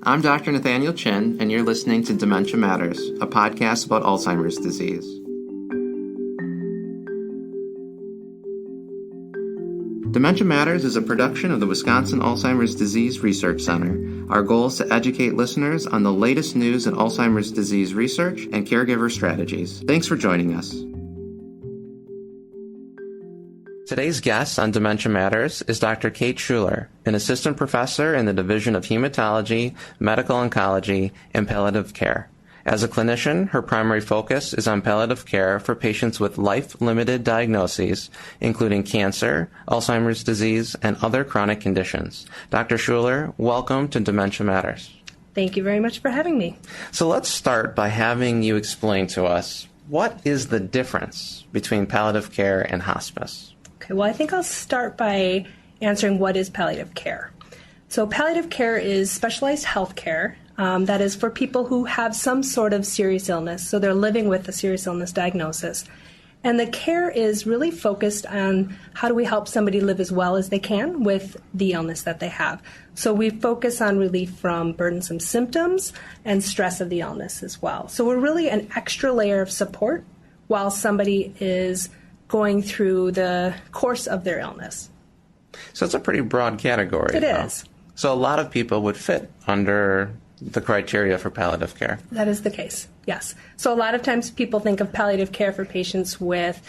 I'm Dr. Nathaniel Chin, and you're listening to Dementia Matters, a podcast about Alzheimer's disease. Dementia Matters is a production of the Wisconsin Alzheimer's Disease Research Center. Our goal is to educate listeners on the latest news in Alzheimer's disease research and caregiver strategies. Thanks for joining us. Today's guest on Dementia Matters is Dr. Kate Schueller, an assistant professor in the Division of Hematology, Medical Oncology, and Palliative Care. As a clinician, her primary focus is on palliative care for patients with life-limited diagnoses, including cancer, Alzheimer's disease, and other chronic conditions. Dr. Schueller, welcome to Dementia Matters. Thank you very much for having me. So let's start by having you explain to us, what is the difference between palliative care and hospice? Okay, well, I think I'll start by answering what is palliative care. So palliative care is specialized health care that is for people who have some sort of serious illness. So they're living with a serious illness diagnosis. And the care is really focused on how do we help somebody live as well as they can with the illness that they have. So we focus on relief from burdensome symptoms and stress of the illness as well. So we're really an extra layer of support while somebody is going through the course of their illness. So it's a pretty broad category. It is. So a lot of people would fit under the criteria for palliative care. That is the case, yes. So a lot of times people think of palliative care for patients with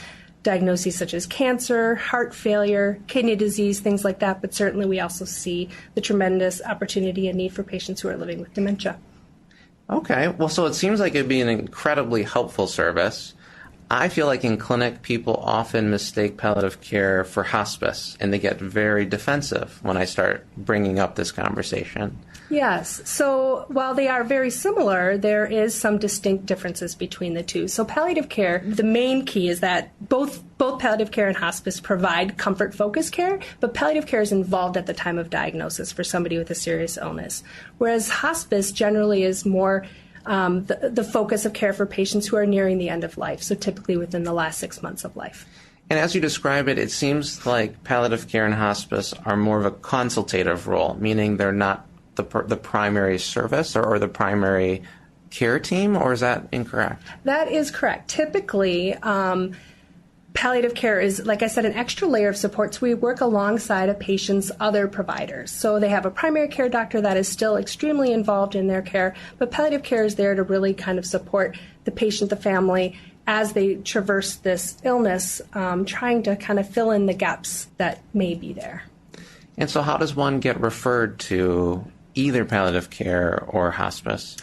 diagnoses such as cancer, heart failure, kidney disease, things like that, but certainly we also see the tremendous opportunity and need for patients who are living with dementia. Okay, well, so it seems like it'd be an incredibly helpful service. I feel like in clinic, people often mistake palliative care for hospice, and they get very defensive when I start bringing up this conversation. Yes. So while they are very similar, there is some distinct differences between the two. So palliative care, the main key is that both palliative care and hospice provide comfort-focused care, but palliative care is involved at the time of diagnosis for somebody with a serious illness, whereas hospice generally is more the focus of care for patients who are nearing the end of life, so typically within the last 6 months of life. And as you describe it, it seems like palliative care and hospice are more of a consultative role, meaning they're not the primary service or the primary care team, or is that incorrect? That is correct. Typically, palliative care is, like I said, an extra layer of support. So we work alongside a patient's other providers. So they have a primary care doctor that is still extremely involved in their care, but palliative care is there to really kind of support the patient, the family, as they traverse this illness, trying to kind of fill in the gaps that may be there. And so how does one get referred to either palliative care or hospice?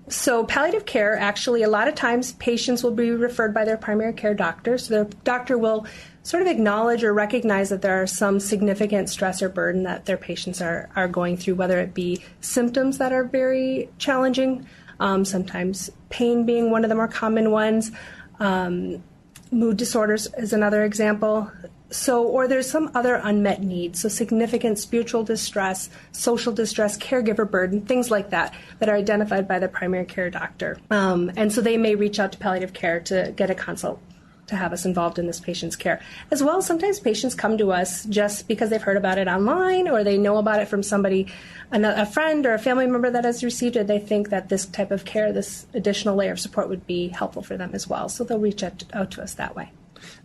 So palliative care, actually, a lot of times patients will be referred by their primary care doctor. So the doctor will sort of acknowledge or recognize that there are some significant stress or burden that their patients are going through, whether it be symptoms that are very challenging, sometimes pain being one of the more common ones, mood disorders is another example. So, or there's some other unmet needs, so significant spiritual distress, social distress, caregiver burden, things like that are identified by the primary care doctor. And so they may reach out to palliative care to get a consult to have us involved in this patient's care. As well, sometimes patients come to us just because they've heard about it online or they know about it from somebody, a friend or a family member that has received it. They think that this type of care, this additional layer of support would be helpful for them as well. So they'll reach out to us that way.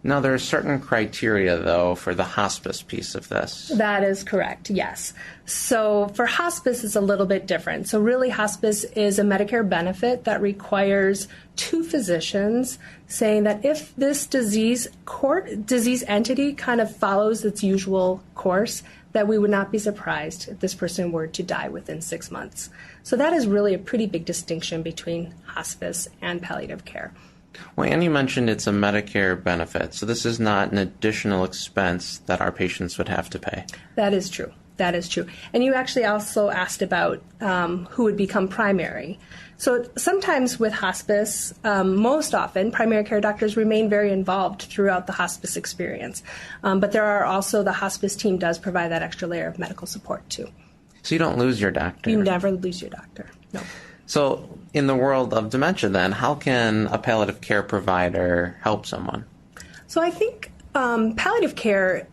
Now, there are certain criteria, though, for the hospice piece of this. That is correct, yes. So for hospice, it's a little bit different. So really, hospice is a Medicare benefit that requires two physicians saying that if this disease entity kind of follows its usual course, that we would not be surprised if this person were to die within 6 months. So that is really a pretty big distinction between hospice and palliative care. Well, and you mentioned it's a Medicare benefit, so this is not an additional expense that our patients would have to pay. That is true. That is true. And you actually also asked about who would become primary. So sometimes with hospice, most often, primary care doctors remain very involved throughout the hospice experience. But there are also, the hospice team does provide that extra layer of medical support too. So you don't lose your doctor? You never lose your doctor, no. So in the world of dementia then, how can a palliative care provider help someone? So I think palliative care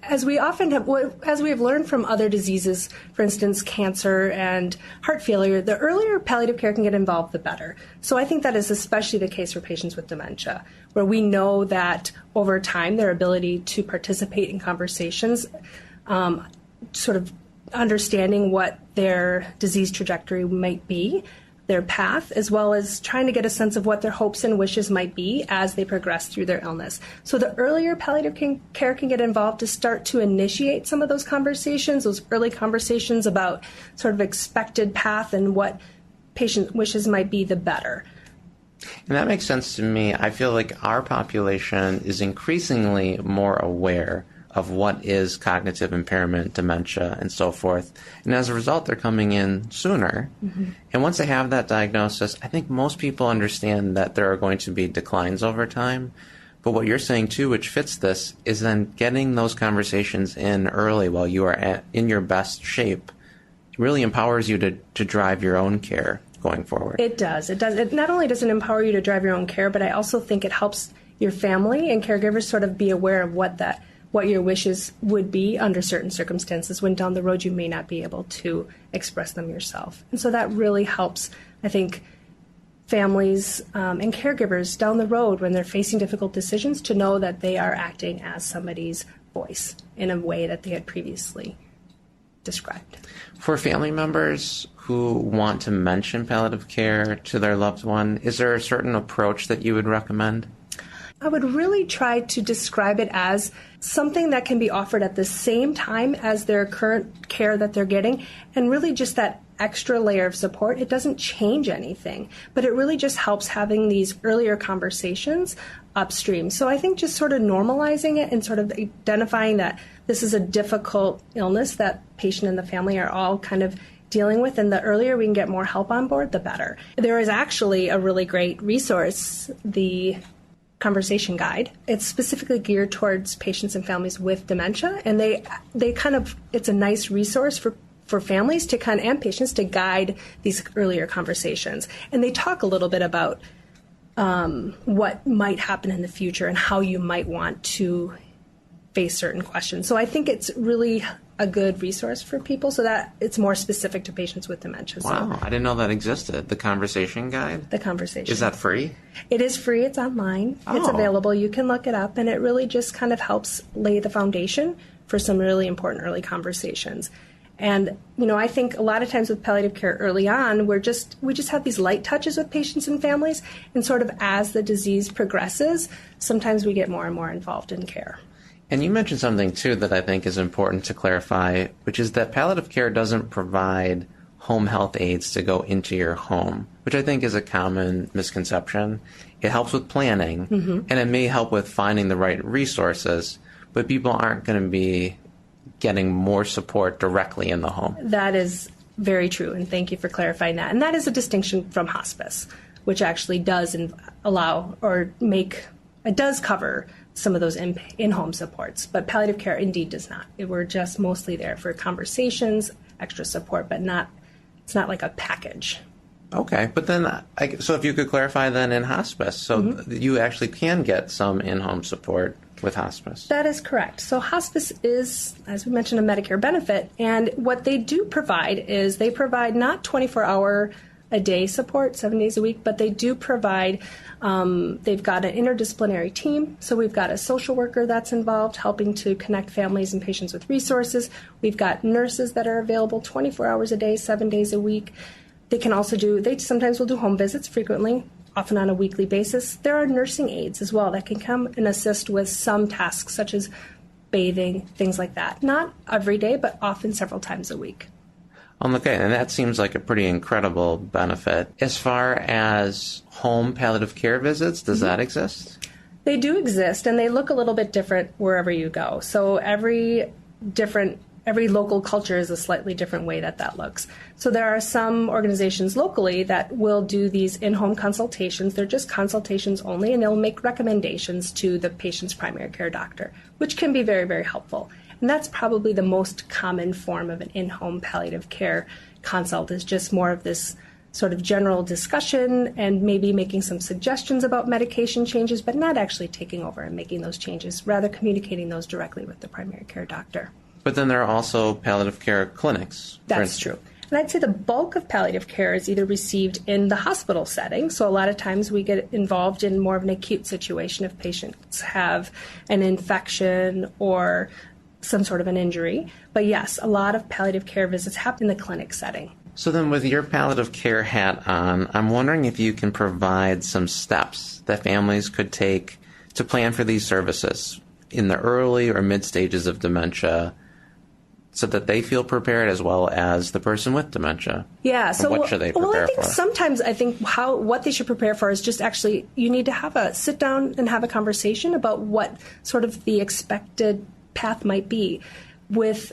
as we have learned from other diseases, for instance, cancer and heart failure, the earlier palliative care can get involved, the better. So I think that is especially the case for patients with dementia, where we know that over time their ability to participate in conversations, sort of understanding what their disease trajectory might be, their path, as well as trying to get a sense of what their hopes and wishes might be as they progress through their illness. So the earlier palliative care can get involved to start to initiate some of those conversations, those early conversations about sort of expected path and what patient wishes might be, the better. And that makes sense to me. I feel like our population is increasingly more aware of what is cognitive impairment, dementia, and so forth. And as a result, they're coming in sooner. Mm-hmm. And once they have that diagnosis, I think most people understand that there are going to be declines over time. But what you're saying, too, which fits this, is then getting those conversations in early while you are in your best shape really empowers you to drive your own care going forward. It does. It does. It not only does it empower you to drive your own care, but I also think it helps your family and caregivers sort of be aware of what your wishes would be under certain circumstances when down the road you may not be able to express them yourself. And so that really helps, I think, families and caregivers down the road when they're facing difficult decisions to know that they are acting as somebody's voice in a way that they had previously described. For family members who want to mention palliative care to their loved one, is there a certain approach that you would recommend? I would really try to describe it as something that can be offered at the same time as their current care that they're getting, and really just that extra layer of support. It doesn't change anything, but it really just helps having these earlier conversations upstream. So I think just sort of normalizing it and sort of identifying that this is a difficult illness that patient and the family are all kind of dealing with, and the earlier we can get more help on board, the better. There is actually a really great resource, the Conversation Guide. It's specifically geared towards patients and families with dementia, and it's a nice resource for families to and patients to guide these earlier conversations. And they talk a little bit about what might happen in the future and how you might want to face certain questions. So I think it's really a good resource for people so that it's more specific to patients with dementia. Wow, So, I didn't know that existed. The Conversation Guide? The Conversation. Is that free? It is free. It's online. Oh. It's available. You can look it up, and it really just kind of helps lay the foundation for some really important early conversations. And, I think a lot of times with palliative care early on, we just have these light touches with patients and families, and sort of as the disease progresses, sometimes we get more and more involved in care. And you mentioned something, too, that I think is important to clarify, which is that palliative care doesn't provide home health aides to go into your home, which I think is a common misconception. It helps with planning, and it may help with finding the right resources, but people aren't going to be getting more support directly in the home. That is very true, and thank you for clarifying that. And that is a distinction from hospice, which actually does it does cover some of those in-home supports, but palliative care indeed does not. We're just mostly there for conversations, extra support, but it's not like a package. Okay, but then, so if you could clarify then in hospice, so you actually can get some in-home support with hospice. That is correct. So hospice is, as we mentioned, a Medicare benefit, and what they do provide is they provide not 24-hour a day support, 7 days a week, but they do provide, they've got an interdisciplinary team. So we've got a social worker that's involved helping to connect families and patients with resources. We've got nurses that are available 24 hours a day, 7 days a week. They sometimes will do home visits frequently, often on a weekly basis. There are nursing aides as well that can come and assist with some tasks such as bathing, things like that. Not every day, but often several times a week. Okay, and that seems like a pretty incredible benefit. As far as home palliative care visits, does that exist? They do exist, and they look a little bit different wherever you go. So every local culture is a slightly different way that looks. So there are some organizations locally that will do these in-home consultations. They're just consultations only, and they'll make recommendations to the patient's primary care doctor, which can be very, very helpful. And that's probably the most common form of an in-home palliative care consult, is just more of this sort of general discussion and maybe making some suggestions about medication changes, but not actually taking over and making those changes, rather communicating those directly with the primary care doctor. But then there are also palliative care clinics. That's true. And I'd say the bulk of palliative care is either received in the hospital setting. So a lot of times we get involved in more of an acute situation if patients have an infection or some sort of an injury. But yes, a lot of palliative care visits happen in the clinic setting. So then with your palliative care hat on, I'm wondering if you can provide some steps that families could take to plan for these services in the early or mid stages of dementia, so that they feel prepared as well as the person with dementia. Yeah. So what should they prepare for? Sometimes I think what they should prepare for is just actually you need to have a sit down and have a conversation about what sort of the expected path might be,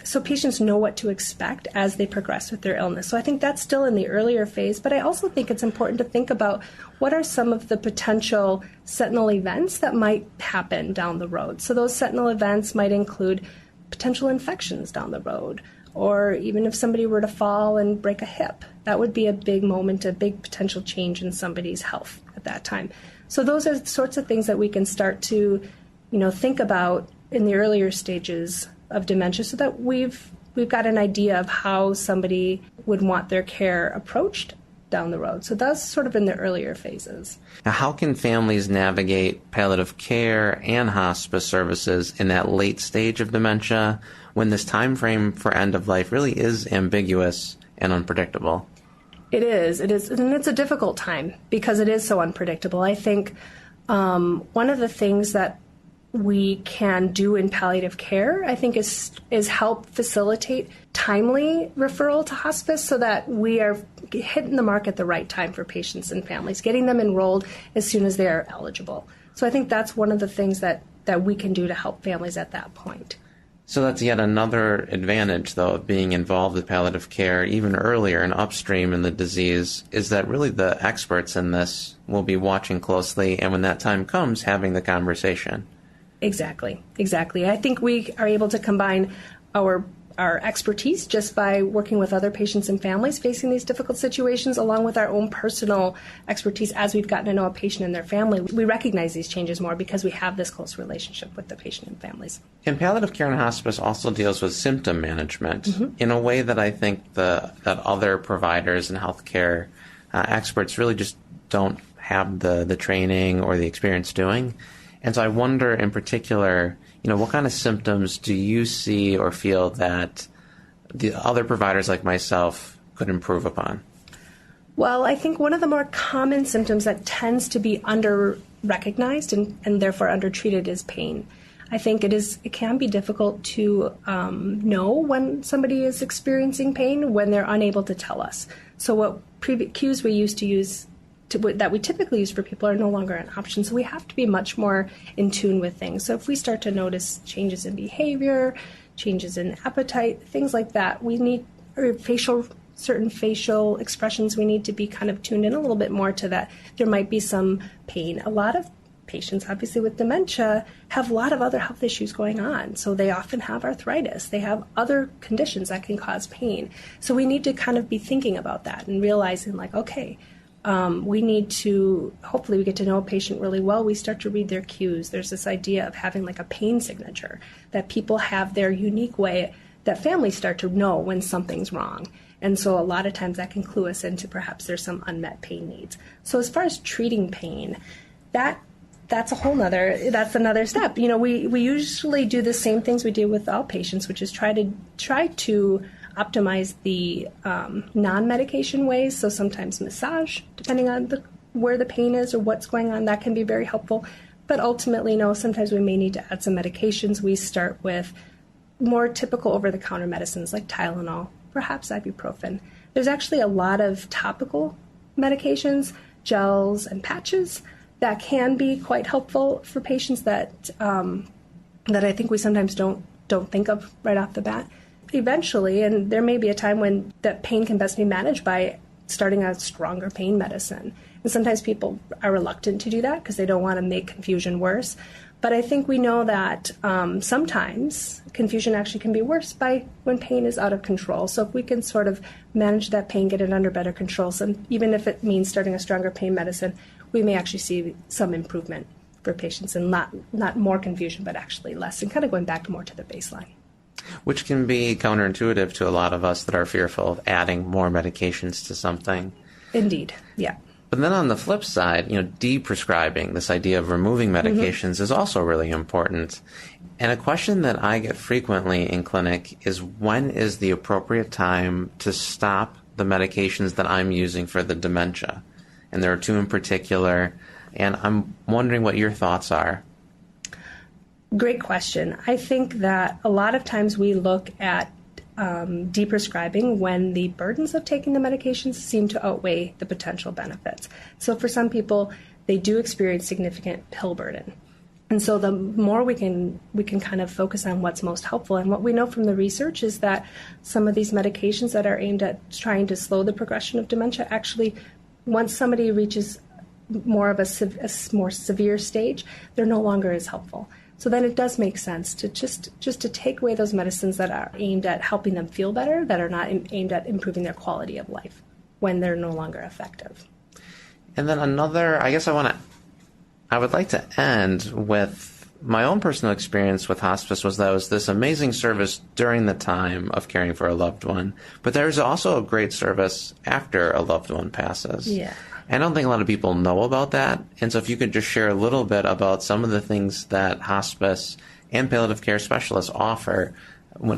so patients know what to expect as they progress with their illness. So I think that's still in the earlier phase, but I also think it's important to think about what are some of the potential sentinel events that might happen down the road. So those sentinel events might include potential infections down the road, or even if somebody were to fall and break a hip, that would be a big moment, a big potential change in somebody's health at that time. So those are the sorts of things that we can start to, think about in the earlier stages of dementia, so that we've got an idea of how somebody would want their care approached down the road. So that's sort of in the earlier phases. Now, how can families navigate palliative care and hospice services in that late stage of dementia when this time frame for end of life really is ambiguous and unpredictable? It is, and it's a difficult time because it is so unpredictable. I think one of the things that we can do in palliative care, I think, is help facilitate timely referral to hospice so that we are hitting the mark at the right time for patients and families, getting them enrolled as soon as they are eligible. So I think that's one of the things that we can do to help families at that point. So that's yet another advantage, though, of being involved with palliative care even earlier and upstream in the disease, is that really the experts in this will be watching closely, and when that time comes, having the conversation. Exactly. I think we are able to combine our expertise just by working with other patients and families facing these difficult situations, along with our own personal expertise as we've gotten to know a patient and their family. We recognize these changes more because we have this close relationship with the patient and families. And palliative care and hospice also deals with symptom management in a way that I think that other providers and healthcare experts really just don't have the training or the experience doing. And so I wonder in particular, what kind of symptoms do you see or feel that the other providers like myself could improve upon? Well, I think one of the more common symptoms that tends to be under-recognized and therefore under-treated is pain. I think it can be difficult to know when somebody is experiencing pain when they're unable to tell us. So what cues we used to use that we typically use for people are no longer an option. So we have to be much more in tune with things. So if we start to notice changes in behavior, changes in appetite, things like that, we need certain facial expressions, we need to be kind of tuned in a little bit more to that. There might be some pain. A lot of patients, obviously with dementia, have a lot of other health issues going on. So they often have arthritis. They have other conditions that can cause pain. So we need to kind of be thinking about that and realizing we need to, hopefully we get to know a patient really well. We start to read their cues. There's this idea of having like a pain signature, that people have their unique way, that families start to know when something's wrong. And so a lot of times that can clue us into perhaps there's some unmet pain needs. So as far as treating pain, that's another step. We usually do the same things we do with all patients, which is try to optimize the non-medication ways. So sometimes massage, depending on where the pain is or what's going on, that can be very helpful. But ultimately, sometimes we may need to add some medications. We start with more typical over-the-counter medicines like Tylenol, perhaps ibuprofen. There's actually a lot of topical medications, gels, and patches that can be quite helpful for patients that I think we sometimes don't think of right off the bat. Eventually, and there may be a time when that pain can best be managed by starting a stronger pain medicine. And sometimes people are reluctant to do that because they don't want to make confusion worse. But I think we know that sometimes confusion actually can be worse when pain is out of control. So if we can sort of manage that pain, get it under better control, so even if it means starting a stronger pain medicine, we may actually see some improvement for patients and not more confusion, but actually less, and kind of going back more to the baseline. Which can be counterintuitive to a lot of us that are fearful of adding more medications to something. Indeed, yeah. But then on the flip side, deprescribing, this idea of removing medications is also really important. And a question that I get frequently in clinic is, when is the appropriate time to stop the medications that I'm using for the dementia? And there are two in particular, and I'm wondering what your thoughts are. Great question. I think that a lot of times we look at deprescribing when the burdens of taking the medications seem to outweigh the potential benefits. So for some people, they do experience significant pill burden. And so the more we can kind of focus on what's most helpful. And what we know from the research is that some of these medications that are aimed at trying to slow the progression of dementia, actually, once somebody reaches more of a more severe stage, they're no longer as helpful. So then it does make sense to just to take away those medicines that are aimed at helping them feel better, that are not aimed at improving their quality of life when they're no longer effective. And then another, I guess I would like to end with my own personal experience with hospice was that it was this amazing service during the time of caring for a loved one, but there's also a great service after a loved one passes. Yeah. I don't think a lot of people know about that. And so if you could just share a little bit about some of the things that hospice and palliative care specialists offer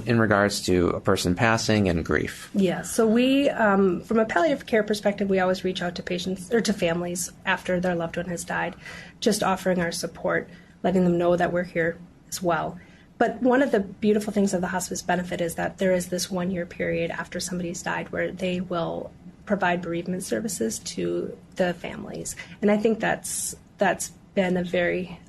in regards to a person passing and grief. Yeah, so we, from a palliative care perspective, we always reach out to patients or to families after their loved one has died, just offering our support, letting them know that we're here as well. But one of the beautiful things of the hospice benefit is that there is this 1 year period after somebody's died where they will provide bereavement services to the families. And I think that's been a very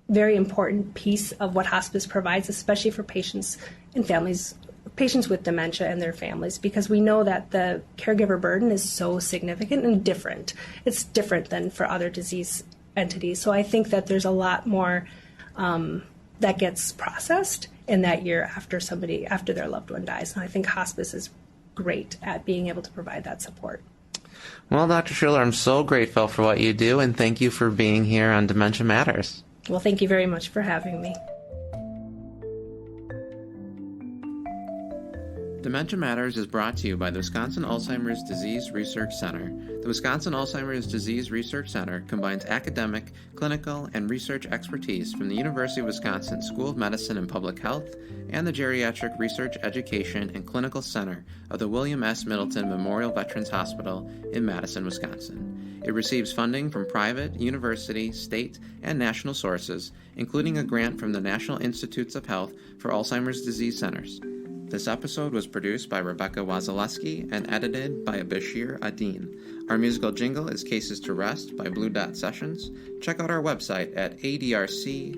very important piece of what hospice provides, especially for patients and families, patients with dementia and their families, because we know that the caregiver burden is so significant and different. It's different than for other disease entities. So I think that there's a lot more that gets processed in that year after their loved one dies. And I think hospice is great at being able to provide that support. Well, Dr. Schueller, I'm so grateful for what you do, and thank you for being here on Dementia Matters. Well, thank you very much for having me. Dementia Matters is brought to you by the Wisconsin Alzheimer's Disease Research Center. The Wisconsin Alzheimer's Disease Research Center combines academic, clinical, and research expertise from the University of Wisconsin School of Medicine and Public Health and the Geriatric Research Education and Clinical Center of the William S. Middleton Memorial Veterans Hospital in Madison, Wisconsin. It receives funding from private, university, state, and national sources, including a grant from the National Institutes of Health for Alzheimer's Disease Centers. This episode was produced by Rebecca Wazaleski and edited by Bashir Adin. Our musical jingle is Cases to Rest by Blue Dot Sessions. Check out our website at adrc.wisc.edu.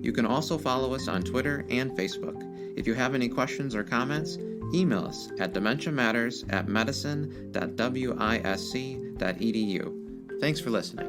You can also follow us on Twitter and Facebook. If you have any questions or comments, email us at dementiamatters@medicine.wisc.edu. Thanks for listening.